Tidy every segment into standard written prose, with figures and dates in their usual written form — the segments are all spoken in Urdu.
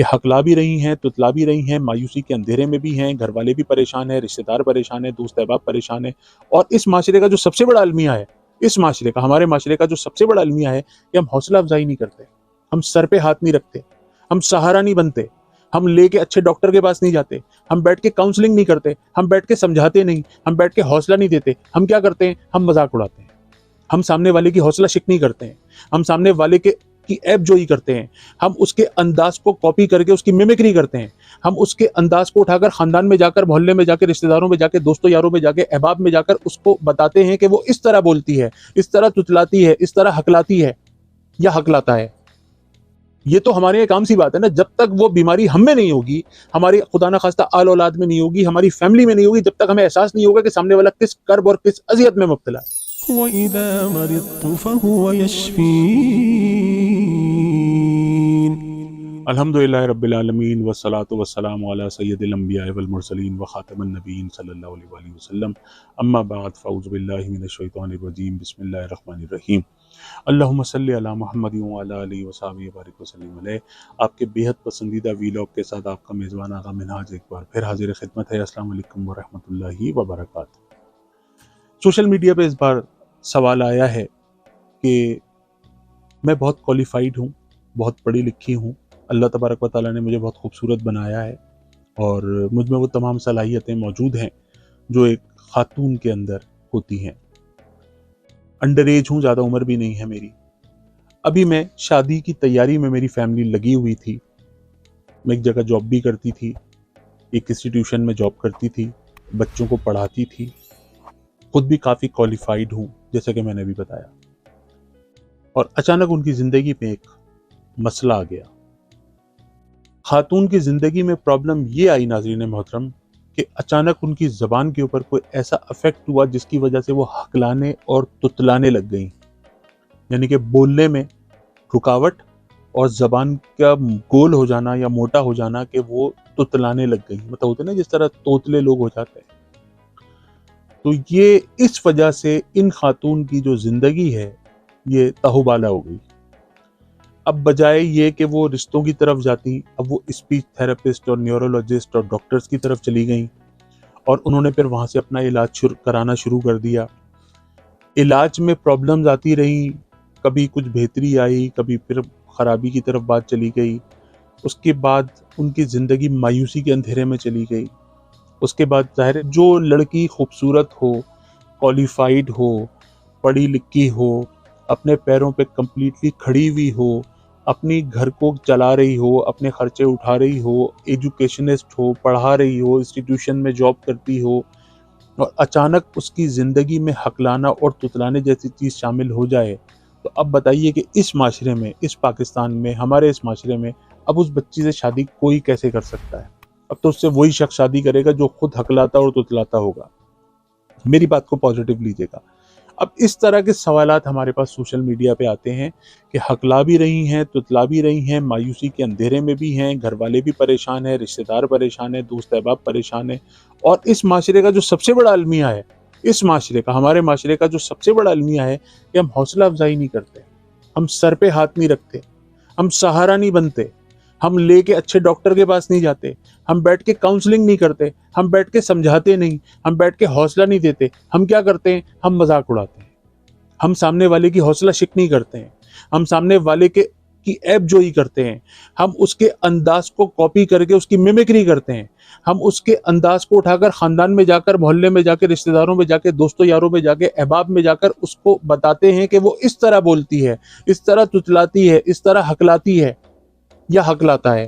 کہ ہکلا بھی رہی ہیں، تتلا بھی رہی ہیں، مایوسی کے اندھیرے میں بھی ہیں، گھر والے بھی پریشان ہیں، رشتہ دار پریشان ہیں، دوست احباب پریشان ہیں، اور اس معاشرے کا جو سب سے بڑا المیہ ہے، اس معاشرے کا، ہمارے معاشرے کا جو سب سے بڑا المیہ ہے کہ ہم حوصلہ افزائی نہیں کرتے، ہم سر پہ ہاتھ نہیں رکھتے، ہم سہارا نہیں بنتے، ہم لے کے اچھے ڈاکٹر کے پاس نہیں جاتے، ہم بیٹھ کے کاؤنسلنگ نہیں کرتے، ہم بیٹھ کے سمجھاتے نہیں، ہم بیٹھ کے حوصلہ نہیں دیتے، ہم کیا کرتے ہیں؟ ہم مذاق اڑاتے ہیں، ہم سامنے والے کی حوصلہ شکنی کرتے ہیں، ہم سامنے والے کی عیب جوئی کرتے ہیں، ہم اس کے انداز کو کاپی کر کے اس کی میمکری کرتے ہیں، ہم اس کے انداز کو اٹھا کر خاندان میں جا کر، محلے میں جا کے، رشتہ داروں میں جا کے، دوستوں یاروں میں جا کے، احباب میں جا کر اس کو بتاتے ہیں کہ وہ اس طرح بولتی ہے، اس طرح تتلاتی ہے، اس طرح ہکلاتی ہے یا ہکلاتا ہے۔ یہ تو ہمارے ایک عام سی بات ہے نا، جب تک وہ بیماری ہم میں نہیں ہوگی، ہماری خدا نہ خواستہ آل اولاد میں نہیں ہوگی، ہماری فیملی میں نہیں ہوگی، جب تک ہمیں احساس نہیں ہوگا کہ سامنے والا کس کرب اور کس اذیت میں مبتلا ہے۔ وَإِذَا مَرِضْتُ فَهُوَ يَشْفِينِ۔ الحمدللہ رب العالمین والصلاة والسلام علی سید الانبیاء والمرسلین وخاتم النبیین صلی اللہ علیہ وآلہ وسلم، اما بعد فاعوذ باللہ من الشیطان الرجیم، بسم اللہ الرحمن الرحیم، اللہم صلی علی محمد وعلی آلہ وصحبہ وبارک وسلم علیہ۔ آپ کے بیحد پسندیدہ ویلاگ کے ساتھ آپ کا میزبان آقا منہاج ایک بار پھر حاضر خدمت ہے۔ السلام علیکم ورحمۃ اللہ وبرکاتہ۔ سوشل میڈیا پہ اس بار سوال آیا ہے کہ میں بہت کوالیفائڈ ہوں، بہت پڑھی لکھی ہوں، اللہ تبارک و تعالیٰ نے مجھے بہت خوبصورت بنایا ہے اور مجھ میں وہ تمام صلاحیتیں موجود ہیں جو ایک خاتون کے اندر ہوتی ہیں۔ انڈر ایج ہوں، زیادہ عمر بھی نہیں ہے میری۔ ابھی میں شادی کی تیاری میں میری فیملی لگی ہوئی تھی، میں ایک جگہ جاب بھی کرتی تھی، ایک انسٹیٹیوشن میں جاب کرتی تھی، بچوں کو پڑھاتی تھی، خود بھی کافی کوالیفائڈ ہوں جیسا کہ میں نے بھی بتایا، اور اچانک ان کی زندگی میں ایک مسئلہ آ گیا۔ خاتون کی زندگی میں پرابلم یہ آئی ناظرین محترم کہ اچانک ان کی زبان کے اوپر کوئی ایسا افیکٹ ہوا جس کی وجہ سے وہ ہکلانے اور تتلانے لگ گئیں، یعنی کہ بولنے میں رکاوٹ اور زبان کا گول ہو جانا یا موٹا ہو جانا کہ وہ تتلانے لگ گئیں، مطلب ہوتے نا جس طرح توتلے لوگ ہو جاتے ہیں۔ تو یہ اس وجہ سے ان خاتون کی جو زندگی ہے یہ تہوبالا ہو گئی۔ اب بجائے یہ کہ وہ رشتوں کی طرف جاتی، اب وہ اسپیچ تھراپسٹ اور نیورولوجسٹ اور ڈاکٹرز کی طرف چلی گئیں، اور انہوں نے پھر وہاں سے اپنا علاج کرانا شروع کر دیا۔ علاج میں پرابلمز آتی رہیں، کبھی کچھ بہتری آئی، کبھی پھر خرابی کی طرف بات چلی گئی۔ اس کے بعد ان کی زندگی مایوسی کے اندھیرے میں چلی گئی۔ اس کے بعد ظاہر ہے جو لڑکی خوبصورت ہو، کوالیفائڈ ہو، پڑھی لکھی ہو، اپنے پیروں پہ کمپلیٹلی کھڑی ہوئی ہو، اپنی گھر کو چلا رہی ہو، اپنے خرچے اٹھا رہی ہو، ایجوکیشنسٹ ہو، پڑھا رہی ہو، انسٹیٹیوشن میں جاب کرتی ہو، اور اچانک اس کی زندگی میں ہکلانا اور تتلانے جیسی چیز شامل ہو جائے، تو اب بتائیے کہ اس معاشرے میں، اس پاکستان میں، ہمارے اس معاشرے میں اب اس بچی سے شادی کوئی کیسے کر سکتا ہے؟ اب تو اس سے وہی شخص شادی کرے گا جو خود ہکلاتا اور تتلاتا ہوگا۔ میری بات کو پازیٹیو لیجیے گا۔ اب اس طرح کے سوالات ہمارے پاس سوشل میڈیا پہ آتے ہیں کہ ہکلا بھی رہی ہیں، تتلا بھی رہی ہیں، مایوسی کے اندھیرے میں بھی ہیں، گھر والے بھی پریشان ہیں، رشتہ دار پریشان ہیں، دوست احباب پریشان ہیں، اور اس معاشرے کا جو سب سے بڑا المیہ ہے، اس معاشرے کا، ہمارے معاشرے کا جو سب سے بڑا المیہ ہے کہ ہم حوصلہ افزائی نہیں کرتے، ہم سر پہ ہاتھ نہیں رکھتے، ہم سہارا نہیں بنتے، ہم لے کے اچھے ڈاکٹر کے پاس نہیں جاتے، ہم بیٹھ کے کاؤنسلنگ نہیں کرتے، ہم بیٹھ کے سمجھاتے نہیں، ہم بیٹھ کے حوصلہ نہیں دیتے، ہم کیا کرتے ہیں؟ ہم مذاق اڑاتے ہیں، ہم سامنے والے کی حوصلہ شکنی کرتے ہیں، ہم سامنے والے کی عیب جوئی کرتے ہیں، ہم اس کے انداز کو کاپی کر کے اس کی میمکری کرتے ہیں، ہم اس کے انداز کو اٹھا کر خاندان میں جا کر، محلے میں جا کے، رشتہ داروں میں جا کے، دوستوں یاروں میں جا کے، احباب میں جا کر اس کو بتاتے ہیں کہ وہ اس طرح بولتی ہے، اس طرح تتلاتی ہے، اس طرح ہکلاتی ہے یا ہکلاتا ہے۔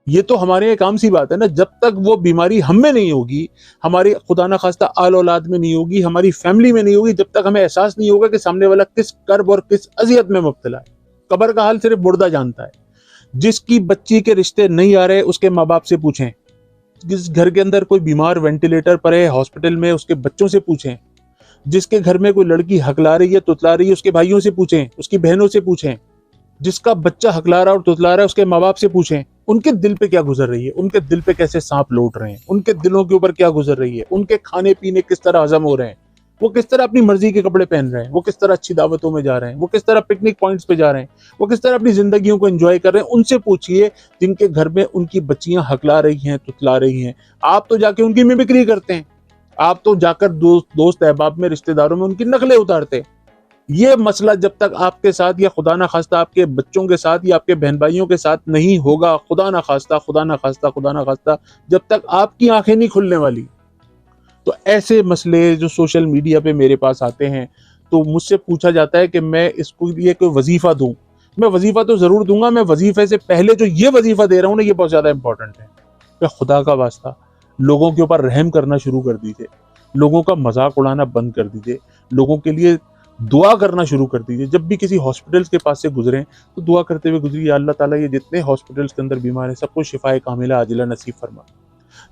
یہ تو ہمارے ایک عام سی بات ہے نا، جب تک وہ بیماری ہم میں نہیں ہوگی، ہماری خدا نہ خواستہ آل اولاد میں نہیں ہوگی، ہماری فیملی میں نہیں ہوگی، جب تک ہمیں احساس نہیں ہوگا کہ سامنے والا کس کرب اور کس اذیت میں مبتلا ہے۔ قبر کا حال صرف مردہ جانتا ہے۔ جس کی بچی کے رشتے نہیں آ رہے اس کے ماں باپ سے پوچھیں، جس گھر کے اندر کوئی بیمار وینٹیلیٹر پر ہے ہاسپٹل میں اس کے بچوں سے پوچھیں، جس کے گھر میں کوئی لڑکی ہکلا رہی ہے، تتلا رہی ہے، اس کے بھائیوں سے پوچھیں، اس کی بہنوں سے پوچھیں، جس کا بچہ ہکلا رہا اور تتلا رہا ہے اس کے ماں باپ سے پوچھیں، ان کے دل پہ کیا گزر رہی ہے، ان کے دل پہ کیسے سانپ لوٹ رہے ہیں، ان کے دلوں کے اوپر کیا گزر رہی ہے، ان کے کھانے پینے کس طرح ہضم ہو رہے ہیں، وہ کس طرح اپنی مرضی کے کپڑے پہن رہے ہیں, وہ کس طرح اچھی دعوتوں میں جا رہے ہیں, وہ کس طرح پکنک پوائنٹس پہ جا رہے ہیں, وہ کس طرح اپنی زندگیوں کو انجوائے کر رہے ہیں. ان سے پوچھئے جن کے گھر میں ان کی بچیاں ہکلا رہی ہیں, تتلا رہی ہیں. آپ تو جا کے ان کی ممکری کرتے ہیں, آپ تو جا کر دوست احباب میں, رشتہ داروں میں ان کی نقلیں اتارتے. یہ مسئلہ جب تک آپ کے ساتھ یا خدا نہ خواستہ آپ کے بچوں کے ساتھ یا آپ کے بہن بھائیوں کے ساتھ نہیں ہوگا, خدا نہ خواستہ, جب تک آپ کی آنکھیں نہیں کھلنے والی. تو ایسے مسئلے جو سوشل میڈیا پہ میرے پاس آتے ہیں تو مجھ سے پوچھا جاتا ہے کہ میں اس کو یہ کوئی وظیفہ دوں. میں وظیفہ تو ضرور دوں گا, میں وظیفے سے پہلے جو یہ وظیفہ دے رہا ہوں نا, یہ بہت زیادہ امپورٹنٹ ہے. کہ خدا کا واسطہ لوگوں کے اوپر رحم کرنا شروع کر دیجئے, لوگوں کا مذاق اڑانا بند کر دیجئے, لوگوں کے لیے دعا کرنا شروع کر دیجئے. جب بھی کسی ہاسپٹلس کے پاس سے گزریں تو دعا کرتے ہوئے گزریے, یا اللہ تعالیٰ یہ جتنے ہاسپٹلس کے اندر بیمار ہیں سب کو شفائے کاملہ عاجلہ نصیب فرما.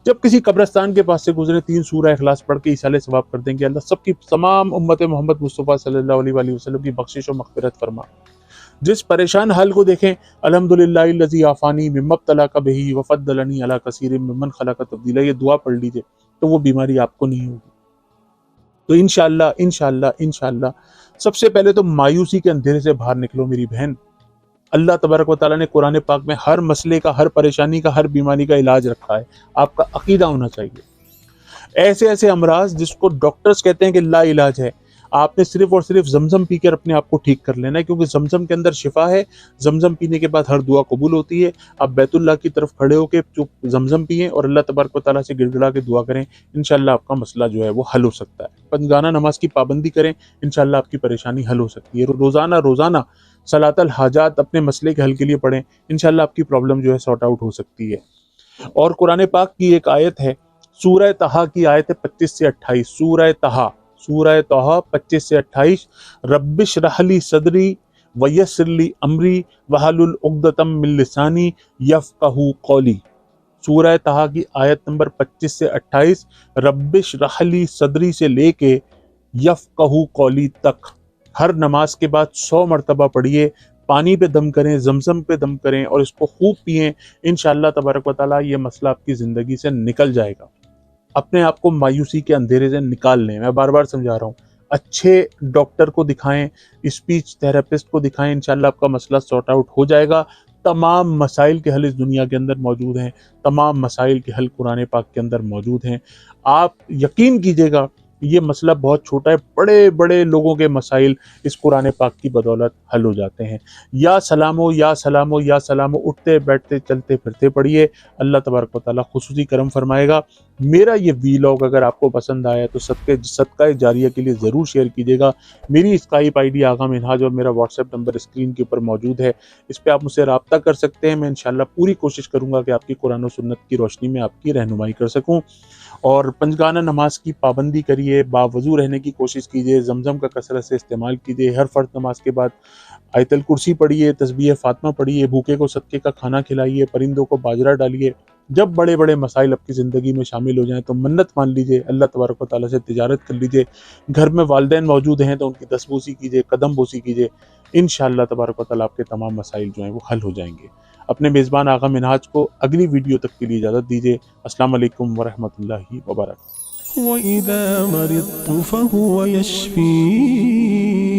جب کسی قبرستان کے پاس سے گزریں 3 سورہ اخلاص پڑھ کے ایصال ثواب کر دیں کہ اللہ سب کی, تمام امت محمد مصطفیٰ صلی اللہ علیہ وآلہ وسلم کی بخشش و مغفرت فرما. جس پریشان حال کو دیکھیں, الحمدللہ الذی عافانی مما ابتلاک بہ وفضلنی علی کثیر ممن خلق تفضیلا, یہ دعا پڑھ لیجئے تو وہ بیماری آپ کو نہیں ہوگی. تو انشاءاللہ سب سے پہلے تو مایوسی کے اندھیرے سے باہر نکلو میری بہن. اللہ تبارک و تعالیٰ نے قرآن پاک میں ہر مسئلے کا, ہر پریشانی کا, ہر بیماری کا علاج رکھا ہے. آپ کا عقیدہ ہونا چاہیے. ایسے امراض جس کو ڈاکٹرز کہتے ہیں کہ لا علاج ہے, آپ نے صرف اور صرف زمزم پی کر اپنے آپ کو ٹھیک کر لینا ہے, کیونکہ زمزم کے اندر شفا ہے. زمزم پینے کے بعد ہر دعا قبول ہوتی ہے. آپ بیت اللہ کی طرف کھڑے ہو کے زمزم پئیں اور اللہ تبارک و تعالیٰ سے گڑ گڑا کے دعا کریں, انشاءاللہ آپ کا مسئلہ جو ہے وہ حل ہو سکتا ہے. پنجگانہ نماز کی پابندی کریں, انشاءاللہ آپ کی پریشانی حل ہو سکتی ہے. روزانہ صلاۃ الحاجات اپنے مسئلے کے حل کے لیے پڑھیں, انشاءاللہ آپ کی پرابلم جو ہے سارٹ آؤٹ ہو سکتی ہے. اور قرآن پاک کی ایک آیت ہے, سورہ طٰہٰ کی آیت ہے 25 سے 28, سورہ طٰہٰ 25 سے 28, رب اشرح لی صدری ویسر لی امری واحلل عقدۃ من لسانی یفقہوا قولی. سورہ طٰہٰ کی آیت نمبر 25 سے 28, رب اشرح لی صدری سے لے کے یفقہوا قولی تک ہر نماز کے بعد 100 مرتبہ پڑھیے. پانی پہ دم کریں, زمزم پہ دم کریں اور اس کو خوب پئیں. انشاءاللہ تبارک و تعالیٰ یہ مسئلہ آپ کی زندگی سے نکل جائے گا. اپنے آپ کو مایوسی کے اندھیرے سے نکال لیں. میں بار بار سمجھا رہا ہوں, اچھے ڈاکٹر کو دکھائیں, اسپیچ تھراپسٹ کو دکھائیں, انشاءاللہ آپ کا مسئلہ سارٹ آؤٹ ہو جائے گا. تمام مسائل کے حل اس دنیا کے اندر موجود ہیں, تمام مسائل کے حل قرآن پاک کے اندر موجود ہیں. آپ یقین کیجئے گا یہ مسئلہ بہت چھوٹا ہے, بڑے بڑے لوگوں کے مسائل اس قرآن پاک کی بدولت حل ہو جاتے ہیں. یا سلامو یا سلامو یا سلامو, اٹھتے بیٹھتے چلتے پھرتے پڑھیے, اللہ تبارک و تعالیٰ خصوصی کرم فرمائے گا. میرا یہ ویلاگ اگر آپ کو پسند آیا تو صدقہ جاریہ کے لیے ضرور شیئر کیجیے گا. میری اسکائپ آئی ڈی آغا منہاج اور میرا واٹس ایپ نمبر اسکرین کے اوپر موجود ہے, اس پہ آپ مجھ سے رابطہ کر سکتے ہیں. میں انشاءاللہ پوری کوشش کروں گا کہ آپ کی قرآن و سنت کی روشنی میں آپ کی رہنمائی کر سکوں. اور پنجگانہ نماز کی پابندی کریے, باوضو رہنے کی کوشش کیجیے, زمزم کا کثرت سے استعمال کیجیے, ہر فرض نماز کے بعد آیت الکرسی پڑھیے, تسبیح فاطمہ پڑھیے, بھوکے کو صدقے کا کھانا کھلائیے, پرندوں کو باجرہ ڈالیے. جب بڑے بڑے مسائل آپ کی زندگی میں شامل ہو جائیں تو منت مان لیجئے, اللہ تبارک و تعالیٰ سے تجارت کر لیجئے. گھر میں والدین موجود ہیں تو ان کی دست بوسی کیجئے, قدم بوسی کیجئے. انشاءاللہ تبارک و تعالیٰ آپ کے تمام مسائل جو ہیں وہ حل ہو جائیں گے. اپنے میزبان آغا منہاج کو اگلی ویڈیو تک کے لیے اجازت دیجئے. السلام علیکم ورحمۃ اللہ وبرکاتہ. وَإِذَا مَرِضْتُ فَهُوَ يَشْفِينِ